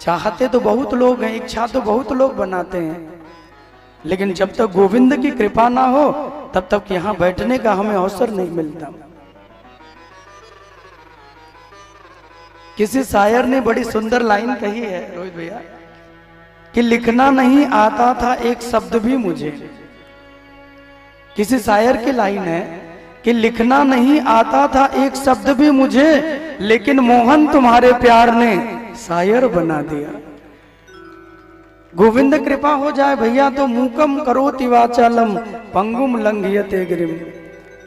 चाहते तो बहुत लोग हैं, इच्छा तो बहुत लोग बनाते हैं, लेकिन जब तक गोविंद की कृपा ना हो तब तक यहाँ बैठने का हमें अवसर नहीं मिलता। किसी शायर ने बड़ी सुंदर लाइन कही है रोहित भैया, कि लिखना नहीं आता था एक शब्द भी मुझे। किसी शायर की लाइन है कि लिखना नहीं आता था एक शब्द भी मुझे, लेकिन मोहन तुम्हारे प्यार ने शायर बना दिया। गोविंद कृपा हो जाए भैया तो मूकम करोति वाचालम पंगुम लंघयते गिरिम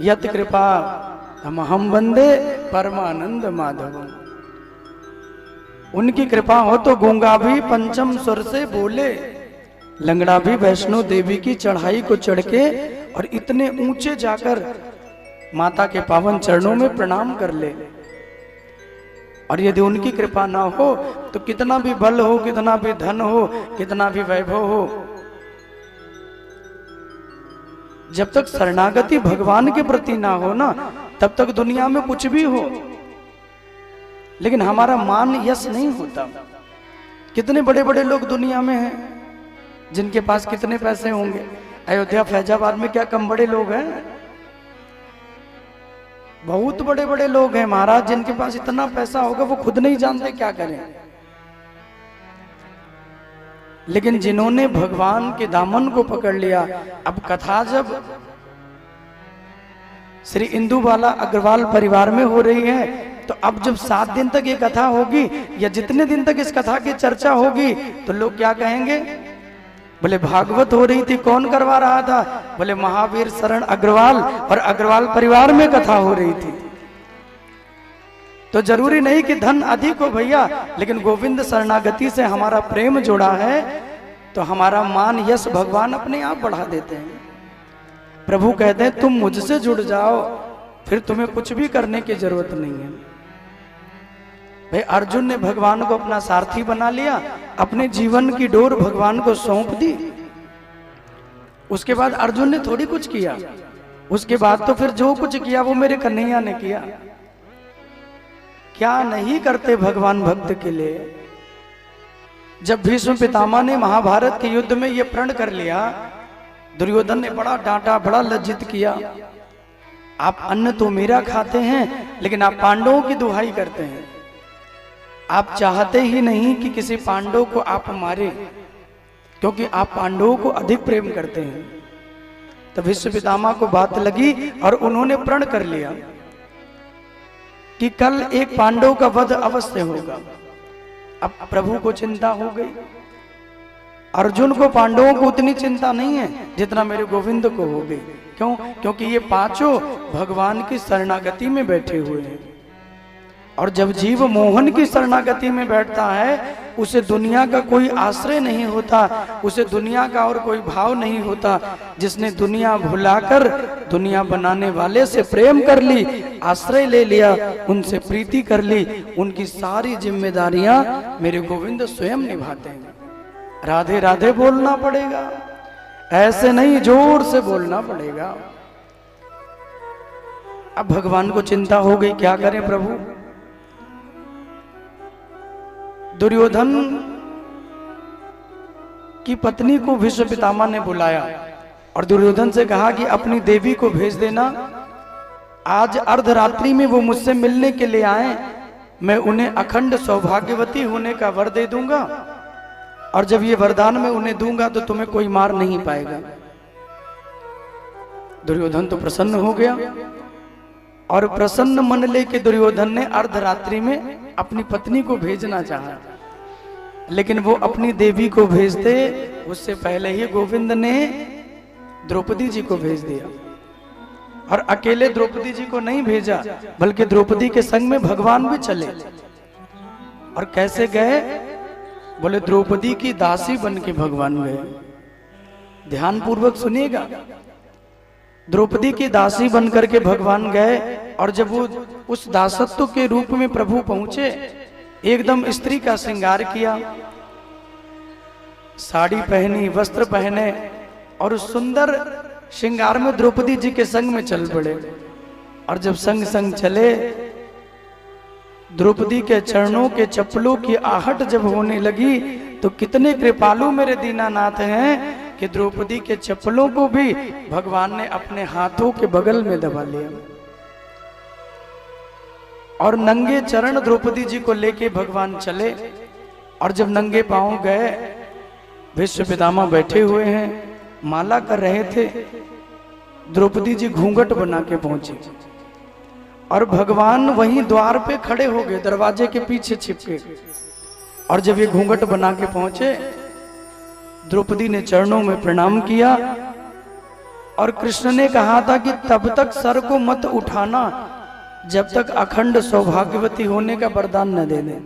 यत कृपा हम वंदे परमानंद माधवम। उनकी कृपा हो तो गूंगा भी पंचम स्वर से बोले, लंगड़ा भी वैष्णो देवी की चढ़ाई को चढ़ के और इतने ऊंचे जाकर माता के पावन चरणों में प्रणाम कर ले। और यदि उनकी कृपा ना हो तो कितना भी बल हो, कितना भी धन हो, कितना भी वैभव हो, जब तक शरणागति भगवान के प्रति ना हो ना तब तक दुनिया में कुछ भी हो, लेकिन हमारा मान यश नहीं होता। कितने बड़े बड़े लोग दुनिया में हैं जिनके पास कितने पैसे होंगे। अयोध्या फैजाबाद में क्या कम बड़े लोग हैं? बहुत बड़े बड़े लोग हैं महाराज, जिनके पास इतना पैसा होगा वो खुद नहीं जानते क्या करें। लेकिन जिन्होंने भगवान के दामन को पकड़ लिया, अब कथा जब श्री इंदुबाला अग्रवाल परिवार में हो रही है तो अब जब 7 दिन तक ये कथा होगी या जितने दिन तक इस कथा की चर्चा होगी तो लोग क्या कहेंगे? बोले भागवत हो रही थी, कौन करवा रहा था? बोले महावीर शरण अग्रवाल, और अग्रवाल परिवार में कथा हो रही थी। तो जरूरी नहीं कि धन अधिक हो भैया, लेकिन गोविंद शरणागति से हमारा प्रेम जुड़ा है तो हमारा मान यश भगवान अपने आप बढ़ा देते हैं। प्रभु कहते हैं तुम मुझसे जुड़ जाओ, फिर तुम्हें कुछ भी करने की जरूरत नहीं है। भाई अर्जुन ने भगवान को अपना सारथी बना लिया, अपने जीवन की डोर भगवान को सौंप दी। उसके बाद अर्जुन ने थोड़ी कुछ किया, उसके बाद तो फिर जो कुछ किया वो मेरे कन्हैया ने किया। क्या नहीं करते भगवान भक्त के लिए। जब भीष्म पितामह ने महाभारत के युद्ध में ये प्रण कर लिया, दुर्योधन ने बड़ा डांटा, बड़ा लज्जित किया। आप अन्न तो मेरा खाते हैं लेकिन आप पांडवों की दुहाई करते हैं। आप चाहते ही नहीं कि किसी पांडव को आप मारे, क्योंकि आप पांडवों को अधिक प्रेम करते हैं। तो भीष्म पितामह को बात लगी और उन्होंने प्रण कर लिया कि कल एक पांडव का वध अवश्य होगा। अब प्रभु को चिंता हो गई। अर्जुन को पांडवों को उतनी चिंता नहीं है जितना मेरे गोविंद को हो गई। क्यों? क्योंकि ये पांचों भगवान की शरणागति में बैठे हुए हैं। और जब जीव मोहन की शरणागति में बैठता है उसे दुनिया का कोई आश्रय नहीं होता, उसे दुनिया का और कोई भाव नहीं होता। जिसने दुनिया भुलाकर दुनिया बनाने वाले से प्रेम कर ली, आश्रय ले लिया, उनसे प्रीति कर ली, उनकी सारी जिम्मेदारियां मेरे गोविंद स्वयं निभाते हैं। राधे राधे बोलना पड़ेगा, ऐसे नहीं जोर से बोलना पड़ेगा। अब भगवान को चिंता हो गई, क्या करें प्रभु। दुर्योधन की पत्नी को भीष्म पितामह ने बुलाया और दुर्योधन से कहा कि अपनी देवी को भेज देना, आज अर्धरात्रि में वो मुझसे मिलने के लिए आए, मैं उन्हें अखंड सौभाग्यवती होने का वर दे दूंगा और जब ये वरदान मैं उन्हें दूंगा तो तुम्हें कोई मार नहीं पाएगा। दुर्योधन तो प्रसन्न हो गया और प्रसन्न मन लेके दुर्योधन ने अर्धरात्रि में अपनी पत्नी को भेजना चाहा, लेकिन वो अपनी देवी को भेजते उससे पहले ही गोविंद ने द्रौपदी जी को भेज दिया। और अकेले द्रौपदी जी को नहीं भेजा, बल्कि द्रौपदी के संग में भगवान भी चले। और कैसे गए? बोले द्रौपदी की दासी बन के भगवान गए। ध्यान पूर्वक सुनिएगा। द्रौपदी की दासी बनकर के भगवान गए और जब वो उस दासत्व के रूप में प्रभु पहुंचे, एकदम स्त्री का श्रृंगार किया, साड़ी पहनी, वस्त्र पहने और उस सुंदर श्रृंगार में द्रौपदी जी के संग में चल पड़े। और जब संग संग चले द्रौपदी के चरणों के चप्पलों की आहट जब होने लगी तो कितने कृपालु मेरे दीनानाथ हैं कि द्रौपदी के चप्पलों को भी भगवान ने अपने हाथों के बगल में दबा लिया और नंगे चरण द्रौपदी जी को लेके भगवान चले। और जब नंगे पांव गए, भीष्म पितामह बैठे हुए हैं, माला कर रहे थे, द्रौपदी जी घूंघट बना के पहुंचे और भगवान वहीं द्वार पे खड़े हो गए, दरवाजे के पीछे छिपके। और जब ये घूंघट बना के पहुंचे, द्रौपदी ने चरणों में प्रणाम किया और कृष्ण ने कहा था कि तब तक सर को मत उठाना जब तक अखंड सौभाग्यवती होने का वरदान न दे दे।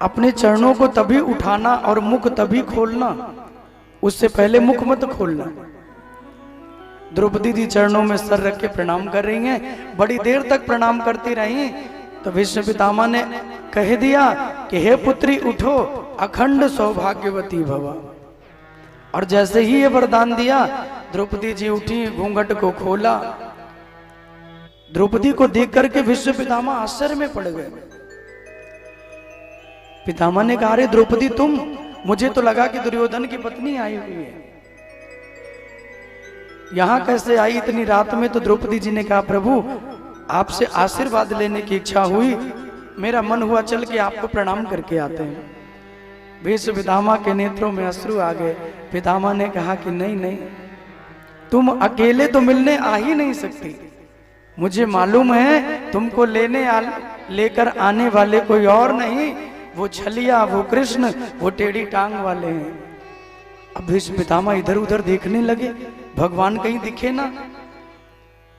अपने चरणों को तभी उठाना और मुख तभी खोलना, उससे पहले मुख मत खोलना। द्रौपदी जी चरणों में सर रख के प्रणाम कर रही हैं, बड़ी देर तक प्रणाम करती रही। तो भीष्म पितामह ने कह दिया कि हे पुत्री उठो, अखंड सौभाग्यवती भव। और जैसे ही ये वरदान दिया, द्रौपदी जी उठी, घूंघट को खोला। द्रौपदी को देख करके भीष्म पितामह आश्चर्य में पड़ गए। पितामह ने कहा, अरे द्रौपदी तुम, मुझे तो लगा कि दुर्योधन की पत्नी आई हुई है, यहां कैसे आई इतनी रात में? तो द्रौपदी जी ने कहा, प्रभु आपसे आशीर्वाद लेने की इच्छा हुई, मेरा मन हुआ चल के आपको प्रणाम करके आते हैं। भीष्म पितामह के नेत्रों में अश्रु आ गए। पितामह ने कहा कि नहीं नहीं, तुम अकेले तो मिलने आ ही नहीं सकती, मुझे मालूम है तुमको लेकर आने वाले कोई और नहीं, वो छलिया, वो कृष्ण, वो टेढ़ी टांग वाले हैं। अब भीष्म पितामह इधर उधर देखने लगे, भगवान कहीं दिखे ना।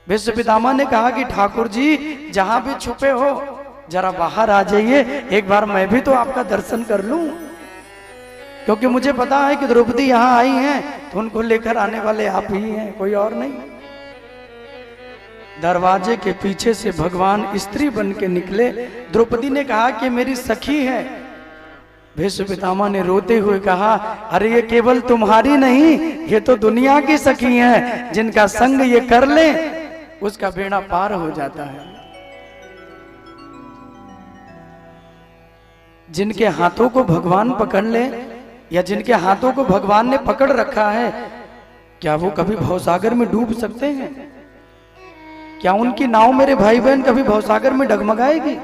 भीष्म पितामह ने कहा कि ठाकुर जी जहां भी छुपे हो जरा बाहर आ जाइए, एक बार मैं भी तो आपका दर्शन कर लूं, क्योंकि मुझे पता है कि द्रौपदी यहां आई हैं तो उनको लेकर आने वाले आप ही हैं, कोई और नहीं। दरवाजे के पीछे से भगवान स्त्री बन के निकले। द्रौपदी ने कहा कि मेरी सखी है। भीष्म पितामह ने रोते हुए कहा, अरे ये केवल तुम्हारी नहीं, ये तो दुनिया की सखी हैं, जिनका संग ये कर ले उसका बेड़ा पार हो जाता है। जिनके हाथों को भगवान पकड़ ले या जिनके हाथों को भगवान ने पकड़ रखा है, क्या वो कभी भवसागर में डूब सकते हैं? क्या उनकी नाव मेरे भाई बहन कभी भवसागर में डगमगाएगी?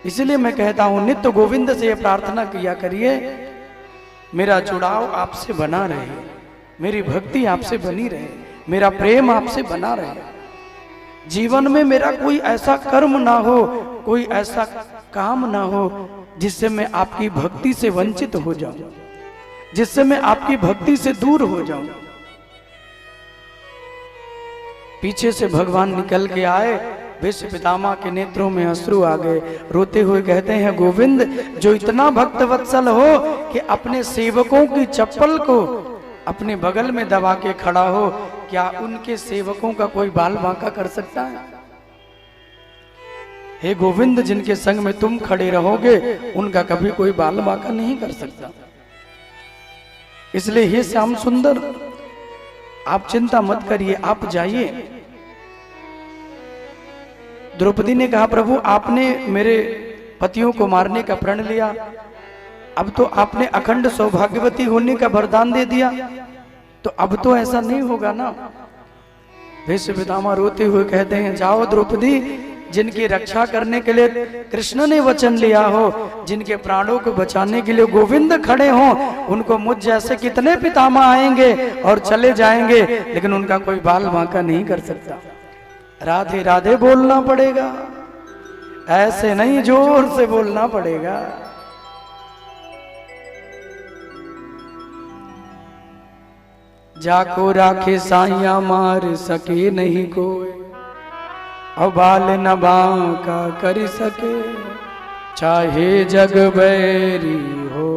इसलिए मैं कहता हूं, नित्य गोविंद से ये प्रार्थना किया करिए, मेरा जुड़ाव आपसे बना रहे, मेरी भक्ति आपसे बनी रहे, मेरा प्रेम आपसे बना रहे। जीवन में मेरा कोई ऐसा कर्म ना हो, कोई ऐसा काम ना हो जिससे मैं आपकी भक्ति से वंचित हो जाऊं, जिससे मैं आपकी भक्ति से दूर हो जाऊं। पीछे से भगवान निकल के आए, भीष्म पितामह के नेत्रों में अश्रु आ गए। रोते हुए कहते हैं, गोविंद जो इतना भक्त वत्सल हो कि अपने सेवकों की चप्पल को अपने बगल में दबा के खड़ा हो, क्या उनके सेवकों का कोई बाल बांका कर सकता है? हे गोविंद, जिनके संग में तुम खड़े रहोगे उनका कभी कोई बाल बांका नहीं कर सकता। इसलिए हे श्याम सुंदर, आप चिंता मत करिए, आप जाइए। द्रौपदी ने कहा, प्रभु आपने मेरे पतियों को मारने का प्रण लिया, अब तो आपने अखंड सौभाग्यवती होने का वरदान दे दिया, तो अब तो ऐसा नहीं होगा ना। भीष्म पितामह रोते हुए कहते हैं, जाओ द्रौपदी, जिनकी रक्षा करने के लिए कृष्ण ने वचन लिया हो, जिनके प्राणों को बचाने के लिए गोविंद खड़े हों, उनको मुझ जैसे कितने पितामह आएंगे और चले जाएंगे, लेकिन उनका कोई बाल बांका नहीं कर सकता। राधे राधे बोलना पड़ेगा, ऐसे नहीं जोर से बोलना पड़ेगा। जाको राखे साइया मार सके नहीं कोई, और बाल न बांका कर सके चाहे जग बैरी हो।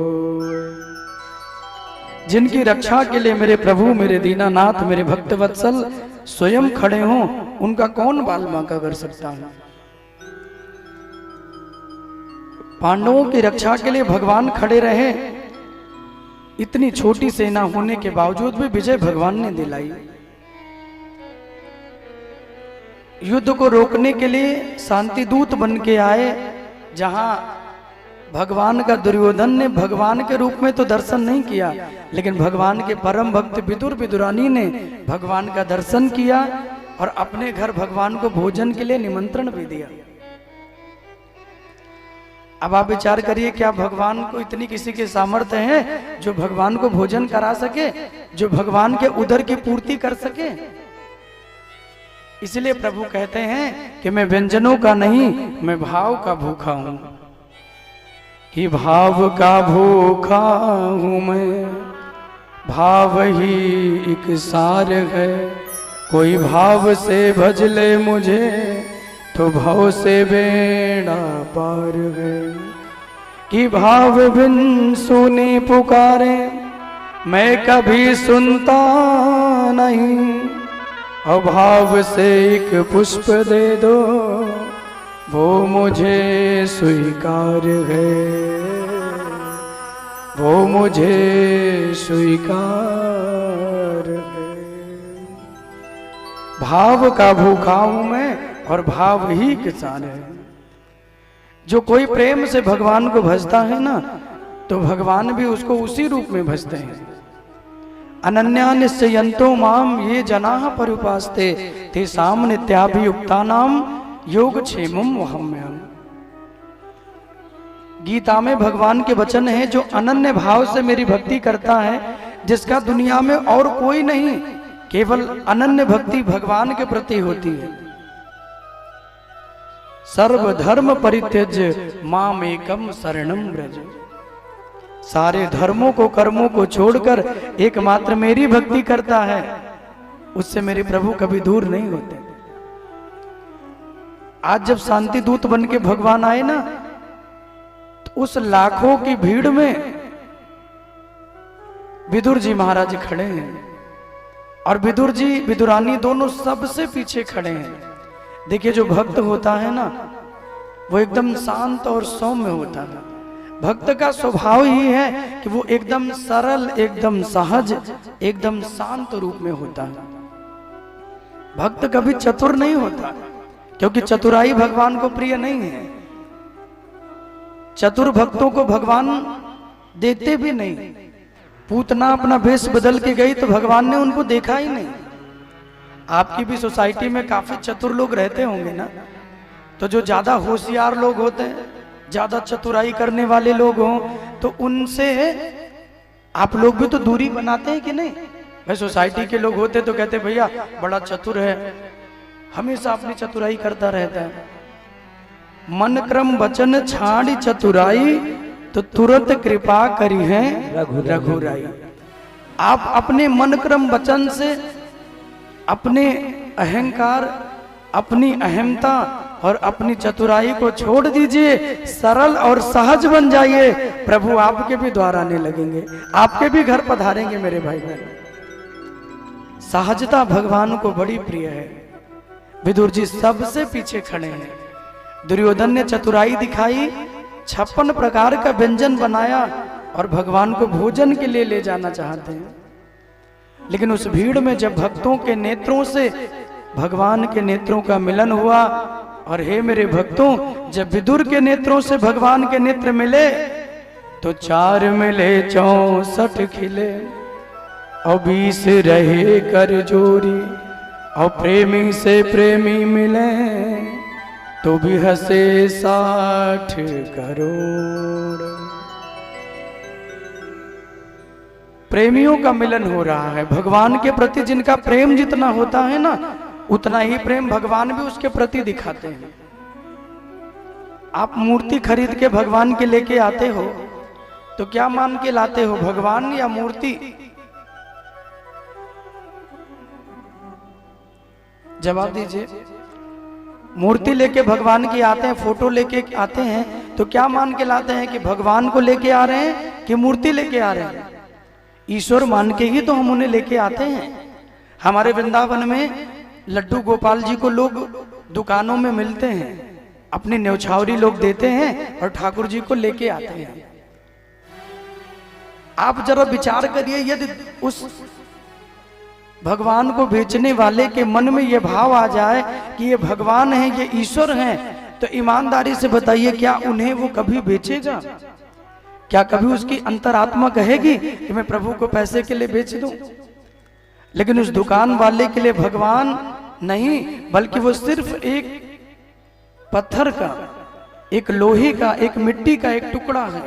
जिनकी रक्षा के लिए मेरे प्रभु, मेरे दीनानाथ, मेरे भक्त वत्सल स्वयं खड़े हों, उनका कौन बाल बांका कर सकता है? पांडवों की रक्षा के लिए भगवान खड़े रहे, इतनी छोटी सेना होने के बावजूद भी विजय भगवान ने दिलाई। युद्ध को रोकने के लिए शांति दूत बन के आए, जहां भगवान का दुर्योधन ने भगवान के रूप में तो दर्शन नहीं किया, लेकिन भगवान के परम भक्त विदुर विदुरानी ने भगवान का दर्शन किया और अपने घर भगवान को भोजन के लिए निमंत्रण भी दिया। अब आप विचार करिए, क्या भगवान को इतनी किसी के सामर्थ्य है जो भगवान को भोजन करा सके, जो भगवान के उदर की पूर्ति कर सके? इसलिए प्रभु कहते हैं कि मैं व्यंजनों का नहीं, मैं भाव का भूखा हूं, कि भाव का भूखा हूं मैं, भाव ही एक सार है, कोई भाव से भज ले मुझे तो भव से बेड़ा पार है। कि भाव बिन सुनी पुकारे मैं कभी सुनता नहीं, अभाव से एक पुष्प दे दो वो मुझे स्वीकार है, वो मुझे स्वीकार है। भाव का भूखा हूं मैं और भाव ही किसान है। जो कोई प्रेम से भगवान को भजता है ना, तो भगवान भी उसको उसी रूप में भजते हैं। अनन्या निश्चयन्तो माम ये जनाः पर्युपास्ते तेषां नित्याभियुक्तानां योगक्षेमं वहाम्यहम्। गीता में भगवान के वचन है, जो अनन्य भाव से मेरी भक्ति करता है, जिसका दुनिया में और कोई नहीं, केवल अनन्य भक्ति भगवान के प्रति होती है। सर्वधर्म परित्यज्य माम एकम शरणम व्रज। सारे धर्मों को, कर्मों को छोड़कर एकमात्र मेरी भक्ति करता है, उससे मेरे प्रभु कभी दूर नहीं होते। आज जब शांति दूत बन के भगवान आए ना, तो उस लाखों की भीड़ में विदुर जी महाराज खड़े हैं और विदुर जी विदुरानी दोनों सबसे पीछे खड़े हैं। देखिए, जो भक्त होता है ना, वो एकदम शांत और सौम्य होता है। भक्त का स्वभाव ही है कि वो एकदम सरल, एकदम सहज, एकदम शांत रूप में होता है। भक्त कभी चतुर नहीं होता, क्योंकि चतुराई भगवान को प्रिय नहीं है। चतुर भक्तों को भगवान देते भी नहीं। पूतना अपना वेश बदल के गई तो भगवान ने उनको देखा ही नहीं। आपकी भी सोसाइटी में काफी चतुर लोग रहते होंगे ना, तो जो ज्यादा होशियार लोग होते हैं, ज्यादा चतुराई करने वाले लोग हों, तो उनसे आप लोग भी तो दूरी बनाते हैं कि नहीं? भाई सोसाइटी के लोग होते तो कहते भैया बड़ा चतुर है, हमेशा अपनी चतुराई करता रहता है। मन क्रम वचन छाड़ी चतुराई तो तुरंत कृपा करी है रघुराई। आप अपने मन क्रम वचन से अपने अहंकार, अपनी अहमता और अपनी चतुराई को छोड़ दीजिए, सरल और सहज बन जाइए। प्रभु आपके भी द्वार आने लगेंगे, आपके भी घर पधारेंगे मेरे भाई बहन। सहजता भगवान को बड़ी प्रिय है। विदुर जी सबसे पीछे खड़े हैं। दुर्योधन ने चतुराई दिखाई, 56 प्रकार का व्यंजन बनाया और भगवान को भोजन के लिए ले जाना चाहते हैं। लेकिन उस भीड़ में जब भक्तों के नेत्रों से भगवान के नेत्रों का मिलन हुआ, और हे मेरे भक्तों, जब विदुर के नेत्रों से भगवान के नेत्र मिले तो 4 मिले 64 खिले, और 20 रहे कर जोरी, और प्रेमी से प्रेमी मिले तो भी हंसे 60 करोड़। प्रेमियों का मिलन हो रहा है। भगवान के प्रति जिनका प्रेम जितना होता है ना, उतना ही प्रेम भगवान भी उसके प्रति दिखाते हैं। आप मूर्ति खरीद के भगवान के लेके आते हो तो क्या मान के लाते हो, भगवान या मूर्ति? जवाब दीजिए। मूर्ति लेके भगवान की आते हैं, फोटो लेके आते हैं, तो क्या मान के लाते हैं कि भगवान को लेके आ रहे हैं कि मूर्ति लेके आ रहे हैं? ईश्वर मान के ही तो हम उन्हें लेके आते हैं। हमारे वृंदावन में लड्डू गोपाल जी को लोग दुकानों में मिलते हैं, अपनी न्यौछावरी लोग देते हैं और ठाकुर जी को लेके आते हैं। आप जरा विचार करिए, यदि उस भगवान को बेचने वाले के मन में ये भाव आ जाए कि ये भगवान है, ये ईश्वर हैं, तो ईमानदारी से बताइए क्या उन्हें वो कभी बेचेगा? क्या कभी उसकी अंतरात्मा कहेगी कि मैं प्रभु को पैसे के लिए बेच दूं? लेकिन उस दुकान वाले के लिए भगवान नहीं, बल्कि वो सिर्फ एक पत्थर का, एक लोहे का, एक मिट्टी का एक टुकड़ा है,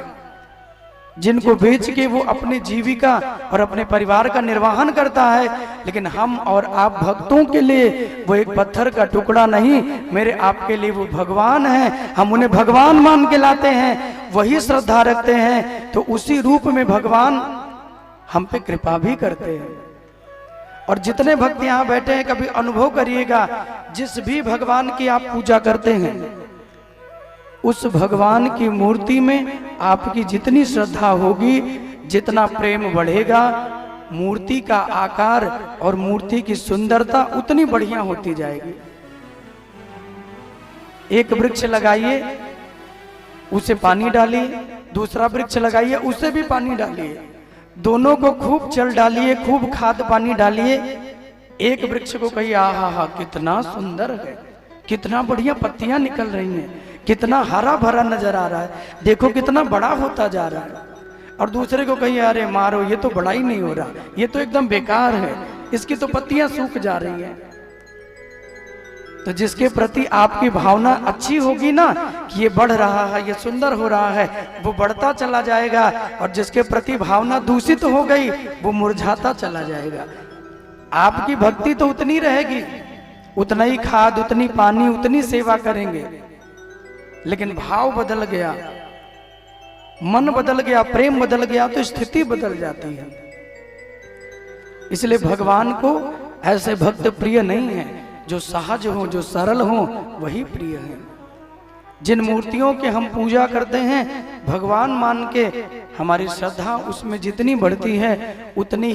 जिनको बेच के वो अपने जीविका और अपने परिवार का निर्वहन करता है। लेकिन हम और आप भक्तों के लिए वो एक पत्थर का टुकड़ा नहीं, मेरे आपके लिए वो भगवान है। हम उन्हें भगवान मान के लाते हैं, वही श्रद्धा रखते हैं, तो उसी रूप में भगवान हम पे कृपा भी करते हैं। और जितने भक्त यहाँ बैठे हैं, कभी अनुभव करिएगा, जिस भी भगवान की आप पूजा करते हैं, उस भगवान की मूर्ति में आपकी जितनी श्रद्धा होगी, जितना प्रेम बढ़ेगा, मूर्ति का आकार और मूर्ति की सुंदरता उतनी बढ़िया होती जाएगी। एक वृक्ष लगाइए, उसे पानी डालिए, दूसरा वृक्ष लगाइए, उसे भी पानी डालिए, दोनों को खूब जल डालिए, खूब खाद पानी डालिए। एक वृक्ष को कहिए आहा हा कितना सुंदर है, कितना बढ़िया पत्तियां निकल रही हैं, कितना हरा भरा नजर आ रहा है, देखो कितना बड़ा होता जा रहा है। और दूसरे को कहिए अरे मारो, ये तो बड़ा ही नहीं हो रहा, ये तो एकदम बेकार है, इसकी तो पत्तियां सूख जा रही हैं। तो जिसके प्रति आपकी भावना अच्छी होगी ना कि ये बढ़ रहा है, ये सुंदर हो रहा है, वो बढ़ता चला जाएगा। और जिसके प्रति भावना दूषित हो गई, वो मुरझाता चला जाएगा। आपकी भक्ति तो उतनी रहेगी, उतना ही खाद, उतनी पानी, उतनी सेवा करेंगे, लेकिन भाव बदल गया, मन बदल गया, प्रेम बदल गया, तो स्थिति बदल जाती है। इसलिए भगवान को ऐसे भक्त प्रिय नहीं है, जो सहज हो, जो सरल हो, वही प्रिय है। जिन मूर्तियों के हम पूजा करते हैं भगवान मान के, हमारी श्रद्धा उसमें जितनी बढ़ती है उतनी